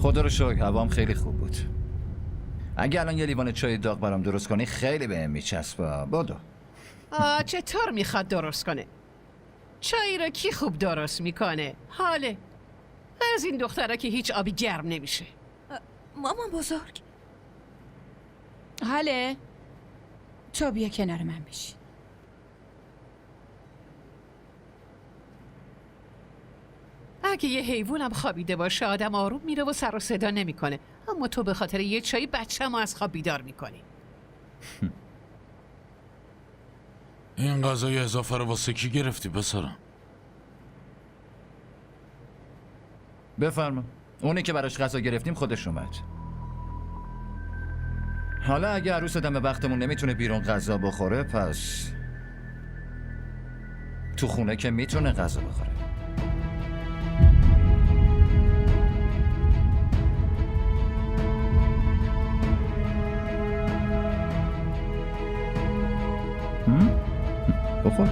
خدا رو شکر هوام خیلی خوب بود. اگه الان یه لیوان چای داغ برام درست کنی خیلی بهم میچسبه. بدو. چطور میخواد درست کنه؟ چای رو کی خوب درست میکنه؟ حاله از این دختره که هیچ آبی گرم نمیشه. مامان بزرگ. حاله تو بیا کنار من بشی. اگه یه حیوانم خوابیده باشه آدم آروم میره و سر و صدا نمیکنه، اما تو به خاطر یه چای بچه‌مو از خواب بیدار میکنی. این غذای اضافه رو واسه کی گرفتی پسرم؟ بفرما. اونی که براش غذا گرفتیم خودش اومد. حالا اگه عروس دم وقتمون نمیتونه بیرون غذا بخوره، پس تو خونه که میتونه غذا بخوره. بخور.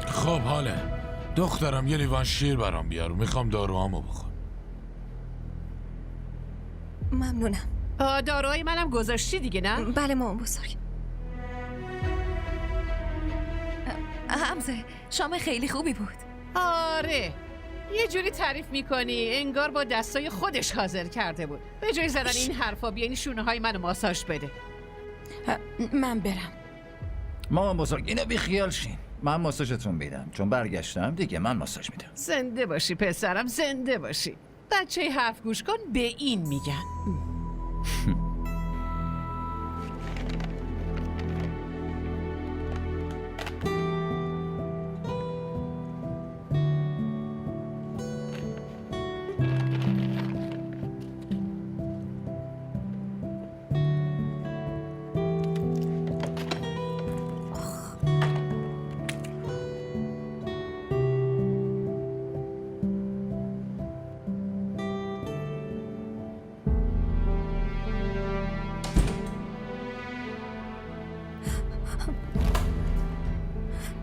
خب حاله دخترم یه لیوان شیر برام بیار، میخوام داروهامو بخور. ممنونم. داروهای منم گذاشتی دیگه نه؟ بله مامان بزرگ. حمزه شام خیلی خوبی بود. آره یه جوری تعریف میکنی انگار با دستای خودش حاضر کرده بود. به جای زدن این حرفا بیا این شونه های منو ماساژ بده. من برم. مامان بزرگ اینو بی خیال شین. من ماساژتون میدم چون برگشتم دیگه. من ماساژ میدم. زنده باشی پسرم، زنده باشی. بچه حرف گوش کن به این میگن.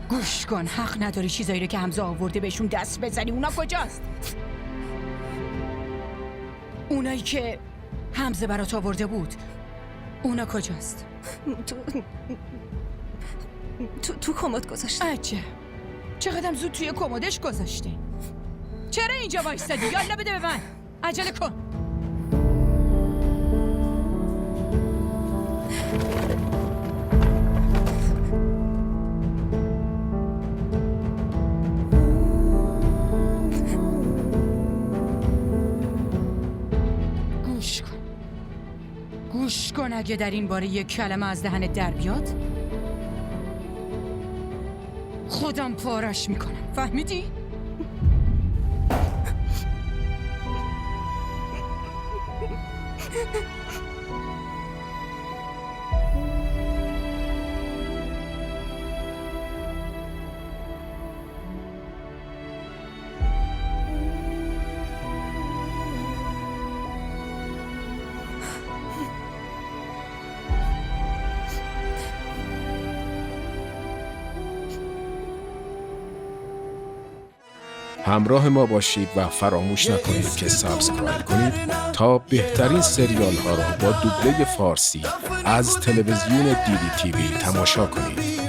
گوش کن، حق نداری چیزایی رو که حمزه آورده بهشون دست بزنی. اونا کجاست؟ اونایی که حمزه برات آورده بود اونا کجاست؟ تو کمد گذاشتم. عجب چقدر زود توی کمدش گذاشتی. چرا اینجا وایستادی؟ یالا بده به من. عجله کن. گوش کن اگه در این باره یک کلمه از دهنت در بیاد خودم پارش میکنم. فهمیدی؟ همراه ما باشید و فراموش نکنید که سابسکرایب کنید تا بهترین سریال ها را با دوبله فارسی از تلویزیون دیدی تیوی تماشا کنید.